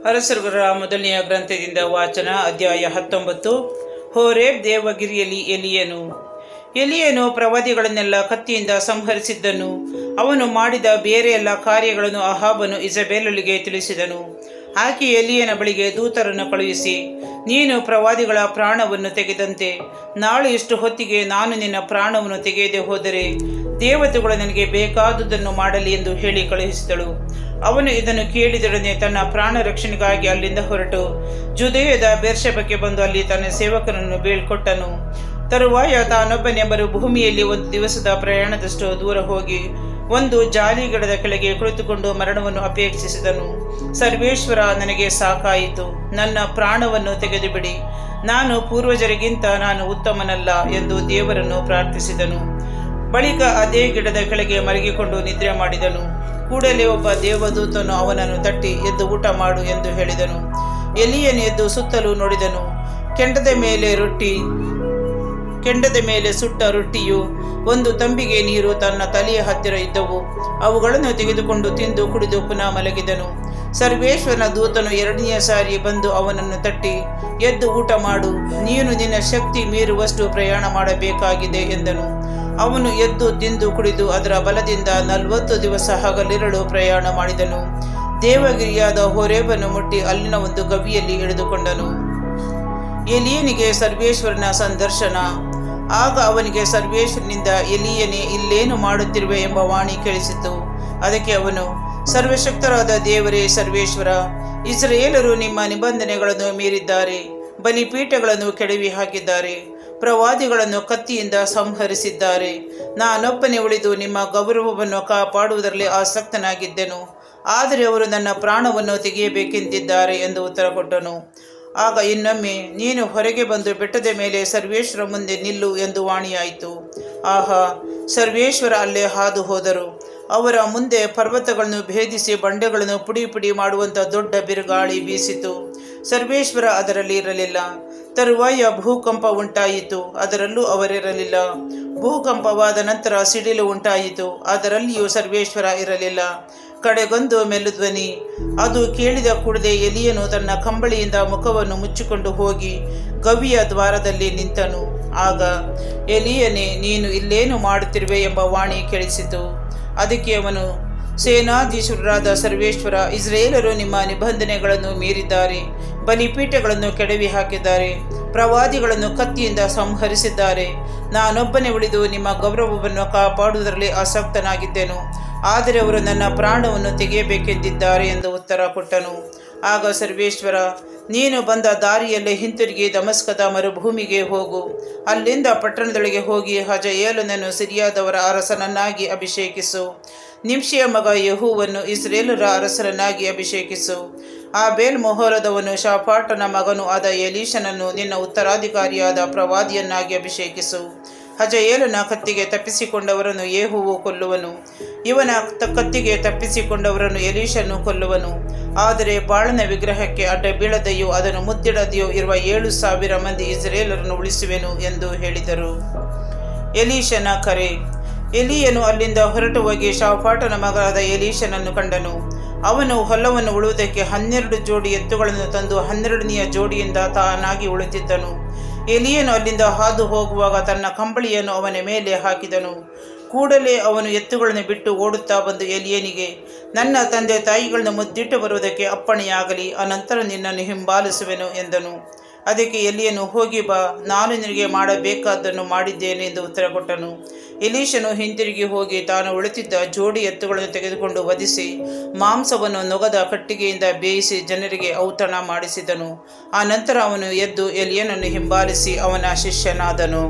ಅರಸರುಗಳ ಮೊದಲನೆಯ ಗ್ರಂಥದಿಂದ ವಾಚನ. ಅಧ್ಯಾಯ 19. ಹೋರೇಬ್ ದೇವಗಿರಿಯಲ್ಲಿ ಎಲಿಯನು ಪ್ರವಾದಿಗಳನ್ನೆಲ್ಲ ಕತ್ತಿಯಿಂದ ಸಂಹರಿಸಿದ್ದನು. ಅವನು ಮಾಡಿದ ಬೇರೆ ಎಲ್ಲ ಕಾರ್ಯಗಳನ್ನು ಅಹಾಬನು ಇಜಬೇಲಳಿಗೆ ತಿಳಿಸಿದನು. ಆಕೆ ಎಲಿಯನ ಬಳಿಗೆ ದೂತರನ್ನು ಕಳುಹಿಸಿ, ನೀನು ಪ್ರವಾದಿಗಳ ಪ್ರಾಣವನ್ನು ತೆಗೆದಂತೆ ನಾಳೆ ಇಷ್ಟು ಹೊತ್ತಿಗೆ ನಾನು ನಿನ್ನ ಪ್ರಾಣವನ್ನು ತೆಗೆಯದೆ ಹೋದರೆ ದೇವತೆಗಳು ನನಗೆ ಬೇಕಾದುದನ್ನು ಮಾಡಲಿ ಎಂದು ಹೇಳಿ ಕಳುಹಿಸಿದಳು. ಅವನು ಇದನ್ನು ಕೇಳಿದೊಡನೆ ತನ್ನ ಪ್ರಾಣ ರಕ್ಷಣೆಗಾಗಿ ಅಲ್ಲಿಂದ ಹೊರಟು ಜುದೇಯದ ಬೇರ್ಷೆಬಕ್ಕೆ ಬಂದು ಅಲ್ಲಿ ತನ್ನ ಸೇವಕನನ್ನು ಬೀಳ್ಕೊಟ್ಟನು. ತರುವಾಯ ತಾನೊಬ್ಬನೇ ಭೂಮಿಯಲ್ಲಿ ಒಂದು ದಿವಸದ ಪ್ರಯಾಣದಷ್ಟು ದೂರ ಹೋಗಿ ಒಂದು ಜಾಲಿಗಿಡದ ಕೆಳಗೆ ಕುಳಿತುಕೊಂಡು ಮರಣವನ್ನು ಅಪೇಕ್ಷಿಸಿದನು. ಸರ್ವೇಶ್ವರ, ನನಗೆ ಸಾಕಾಯಿತು, ನನ್ನ ಪ್ರಾಣವನ್ನು ತೆಗೆದು ಬಿಡಿ, ನಾನು ಪೂರ್ವಜರಿಗಿಂತ ನಾನು ಉತ್ತಮನಲ್ಲ ಎಂದು ದೇವರನ್ನು ಪ್ರಾರ್ಥಿಸಿದನು. ಬಳಿಕ ಅದೇ ಗಿಡದ ಕೆಳಗೆ ಮಲಗಿಕೊಂಡು ನಿದ್ರೆ ಮಾಡಿದನು. ಕೂಡಲೇ ಒಬ್ಬ ದೇವದೂತನು ಅವನನ್ನು ತಟ್ಟಿ, ಎದ್ದು ಊಟ ಮಾಡು ಎಂದು ಹೇಳಿದನು. ಎಲಿಯನು ಎದ್ದು ಸುತ್ತಲೂ ನೋಡಿದನು. ಕೆಂಡದ ಮೇಲೆ ಸುಟ್ಟ ರೊಟ್ಟಿಯು ಒಂದು ತಂಬಿಗೆ ನೀರು ತನ್ನ ತಲೆಯ ಹತ್ತಿರ ಇದ್ದವು. ಅವುಗಳನ್ನು ತೆಗೆದುಕೊಂಡು ತಿಂದು ಕುಡಿದು ಪುನಃ ಮಲಗಿದನು. ಸರ್ವೇಶ್ವರನ ದೂತನು ಎರಡನೆಯ ಸಾರಿ ಬಂದು ಅವನನ್ನು ತಟ್ಟಿ, ಎದ್ದು ಊಟ ಮಾಡು, ನೀನು ನಿನ್ನ ಶಕ್ತಿ ಮೀರುವಷ್ಟು ಪ್ರಯಾಣ ಮಾಡಬೇಕಾಗಿದೆ ಎಂದನು. ಅವನು ಎದ್ದು ತಿಂದು ಕುಡಿದು ಅದರ ಬಲದಿಂದ 40 ದಿವಸ ಹಗಲಿರಳು ಪ್ರಯಾಣ ಮಾಡಿದನು. ದೇವಗಿರಿಯಾದ ಹೋರೇಬನ್ನು ಮುಟ್ಟಿ ಅಲ್ಲಿನ ಒಂದು ಗವಿಯಲ್ಲಿ ಇಳಿದುಕೊಂಡನು. ಎಲಿಯನಿಗೆ ಸರ್ವೇಶ್ವರನ ಸಂದರ್ಶನ. ಆಗ ಅವನಿಗೆ ಸರ್ವೇಶ್ವರನಿಂದ, ಎಲಿಯನೇ, ಇಲ್ಲೇನು ಮಾಡುತ್ತಿರುವೆ ಎಂಬ ವಾಣಿ ಕೇಳಿಸಿತು. ಅದಕ್ಕೆ ಅವನು, ಸರ್ವಶಕ್ತರಾದ ದೇವರೇ ಸರ್ವೇಶ್ವರ, ಇಸ್ರಾಯೇಲರು ನಿಮ್ಮ ನಿಬಂಧನೆಗಳನ್ನು ಮೀರಿದ್ದಾರೆ, ಬಲಿಪೀಠಗಳನ್ನು ಕೆಡವಿ ಹಾಕಿದ್ದಾರೆ, ಪ್ರವಾದಿಗಳನ್ನು ಕತ್ತಿಯಿಂದ ಸಂಹರಿಸಿದ್ದಾರೆ. ನಾನೊಬ್ಬನೇ ಉಳಿದು ನಿಮ್ಮ ಗೌರವವನ್ನು ಕಾಪಾಡುವುದರಲ್ಲಿ ಆಸಕ್ತನಾಗಿದ್ದೆನು, ಆದರೆ ಅವರು ನನ್ನ ಪ್ರಾಣವನ್ನು ತೆಗೆಯಬೇಕೆಂದಿದ್ದಾರೆ ಎಂದು ಉತ್ತರ ಕೊಟ್ಟನು. ಆಗ ಇನ್ನೊಮ್ಮೆ, ನೀನು ಹೊರಗೆ ಬಂದು ಬೆಟ್ಟದ ಮೇಲೆ ಸರ್ವೇಶ್ವರ ಮುಂದೆ ನಿಲ್ಲು ಎಂದು ವಾಣಿಯಾಯಿತು. ಆಹಾ, ಸರ್ವೇಶ್ವರ ಅಲ್ಲೇ ಹಾದು ಹೋದರು. ಅವರ ಮುಂದೆ ಪರ್ವತಗಳನ್ನು ಭೇದಿಸಿ ಬಂಡೆಗಳನ್ನು ಪುಡಿ ಪುಡಿ ಮಾಡುವಂಥ ದೊಡ್ಡ ಬಿರುಗಾಳಿ ಬೀಸಿತು. ಸರ್ವೇಶ್ವರ ಅದರಲ್ಲಿ ಇರಲಿಲ್ಲ. ತರುವಾಯ ಭೂಕಂಪ ಉಂಟಾಯಿತು, ಅದರಲ್ಲೂ ಅವರಿರಲಿಲ್ಲ. ಭೂಕಂಪವಾದ ನಂತರ ಸಿಡಿಲು ಉಂಟಾಯಿತು, ಅದರಲ್ಲಿಯೂ ಸರ್ವೇಶ್ವರ ಇರಲಿಲ್ಲ. ಕಡೆಗೊಂದು ಮೆಲುಧ್ವನಿ. ಅದು ಕೇಳಿದ ಕೂಡಲೇ ಎಲಿಯನು ತನ್ನ ಕಂಬಳಿಯಿಂದ ಮುಖವನ್ನು ಮುಚ್ಚಿಕೊಂಡು ಹೋಗಿ ಗವಿಯ ದ್ವಾರದಲ್ಲಿ ನಿಂತನು. ಆಗ, ಎಲಿಯನೇ, ನೀನು ಇಲ್ಲೇನು ಮಾಡುತ್ತಿರುವೆ ಎಂಬ ವಾಣಿ ಕೇಳಿಸಿತು. ಅದಕ್ಕೆ ಅವನು, ಸೇನಾಧೀಶ್ವರರಾದ ಸರ್ವೇಶ್ವರ, ಇಸ್ರಾಯೇಲರು ನಿಮ್ಮ ನಿಬಂಧನೆಗಳನ್ನು ಮೀರಿದ್ದಾರೆ, ಬಲಿಪೀಠಗಳನ್ನು ಕೆಡವಿ ಹಾಕಿದ್ದಾರೆ, ಪ್ರವಾದಿಗಳನ್ನು ಕತ್ತಿಯಿಂದ ಸಂಹರಿಸಿದ್ದಾರೆ. ನಾನೊಬ್ಬನೇ ಉಳಿದು ನಿಮ್ಮ ಗೌರವವನ್ನು ಕಾಪಾಡುವುದರಲ್ಲಿ ಆಸಕ್ತನಾಗಿದ್ದೆನು, ಆದರೆ ಅವರು ನನ್ನ ಪ್ರಾಣವನ್ನು ತೆಗೆಯಬೇಕೆಂದಿದ್ದಾರೆ ಎಂದು ಉತ್ತರ ಕೊಟ್ಟನು. ಆಗ ಸರ್ವೇಶ್ವರ, ನೀನು ಬಂದ ದಾರಿಯಲ್ಲೇ ಹಿಂತಿರುಗಿ ದಮಸ್ಕದ ಮರುಭೂಮಿಗೆ ಹೋಗು. ಅಲ್ಲಿಂದ ಪಟ್ಟಣದೊಳಗೆ ಹೋಗಿ ಹಜಾಯೇಲನನ್ನು ಸಿರಿಯಾದವರ ಅರಸನನ್ನಾಗಿ ಅಭಿಷೇಕಿಸು. ನಿಮ್ಷಿಯ ಮಗ ಯೆಹೂವನ್ನು ಇಸ್ರಾಯೇಲರ ಅರಸರನ್ನಾಗಿ ಅಭಿಷೇಕಿಸು. ಆ ಬೇಲ್ ಮೊಹೋಲದವನು ಶಾಫಾಟನ ಮಗನೂ ಆದ ಎಲೀಷನನ್ನು ನಿನ್ನ ಉತ್ತರಾಧಿಕಾರಿಯಾದ ಪ್ರವಾದಿಯನ್ನಾಗಿ ಅಭಿಷೇಕಿಸು. ಹಜಾಯೇಲನ ಕತ್ತಿಗೆ ತಪ್ಪಿಸಿಕೊಂಡವರನ್ನು ಯೇಹುವು ಕೊಲ್ಲುವನು, ಇವನ ಕತ್ತಿಗೆ ತಪ್ಪಿಸಿಕೊಂಡವರನ್ನು ಎಲೀಷನು ಕೊಲ್ಲುವನು. ಆದರೆ ಬಾಳನ ವಿಗ್ರಹಕ್ಕೆ ಅಡ್ಡ ಬೀಳದೆಯೂ ಅದನ್ನು ಮುದ್ದಿಡದೆಯೂ ಇರುವ 7,000 ಮಂದಿ ಇಸ್ರಾಯೇಲರನ್ನು ಉಳಿಸುವೆನು ಎಂದು ಹೇಳಿದರು. ಎಲೀಷನ ಕರೆ. ಎಲಿಯನು ಅಲ್ಲಿಂದ ಹೊರಟು ಹೋಗಿ ಶಾಫಾಟನ ಮಗನಾದ ಎಲೀಷನನ್ನು ಕಂಡನು. ಅವನು ಹೊಲವನ್ನು ಉಳುವುದಕ್ಕೆ 12 ಜೋಡಿ ಎತ್ತುಗಳನ್ನು ತಂದು 12ನೆಯ ಜೋಡಿಯಿಂದ ತಾನಾಗಿ ಉಳಿತಿದ್ದನು. ಎಲಿಯನು ಅಲ್ಲಿಂದ ಹಾದು ಹೋಗುವಾಗ ತನ್ನ ಕಂಬಳಿಯನ್ನು ಅವನ ಮೇಲೆ ಹಾಕಿದನು. ಕೂಡಲೇ ಅವನು ಎತ್ತುಗಳನ್ನು ಬಿಟ್ಟು ಓಡುತ್ತಾ ಬಂದು ಎಲಿಯನಿಗೆ, ನನ್ನ ತಂದೆ ತಾಯಿಗಳನ್ನು ಮುದ್ದಿಟ್ಟು ಬರುವುದಕ್ಕೆ ಅಪ್ಪಣೆಯಾಗಲಿ, ಅನಂತರ ನಿನ್ನನ್ನು ಹಿಂಬಾಲಿಸುವೆನು ಎಂದನು. ಅದಕ್ಕೆ ಎಲಿಯನು, ಹೋಗಿ ಬಾ, ನಾನು ನಿನಗೆ ಮಾಡಬೇಕಾದ್ದನ್ನು ಮಾಡಿದ್ದೇನೆ ಎಂದು ಉತ್ತರ ಕೊಟ್ಟನು. ಎಲೀಷನು ಹಿಂತಿರುಗಿ ಹೋಗಿ ತಾನು ಉಳಿತಿದ್ದ ಜೋಡಿ ಎತ್ತುಗಳನ್ನು ತೆಗೆದುಕೊಂಡು ವಧಿಸಿ ಮಾಂಸವನ್ನು ನೊಗದ ಕಟ್ಟಿಗೆಯಿಂದ ಬೇಯಿಸಿ ಜನರಿಗೆ ಔತಣ ಮಾಡಿಸಿದನು. ಆ ನಂತರ ಅವನು ಎದ್ದು ಎಲಿಯನನ್ನು ಹಿಂಬಾಲಿಸಿ ಅವನ ಶಿಷ್ಯನಾದನು.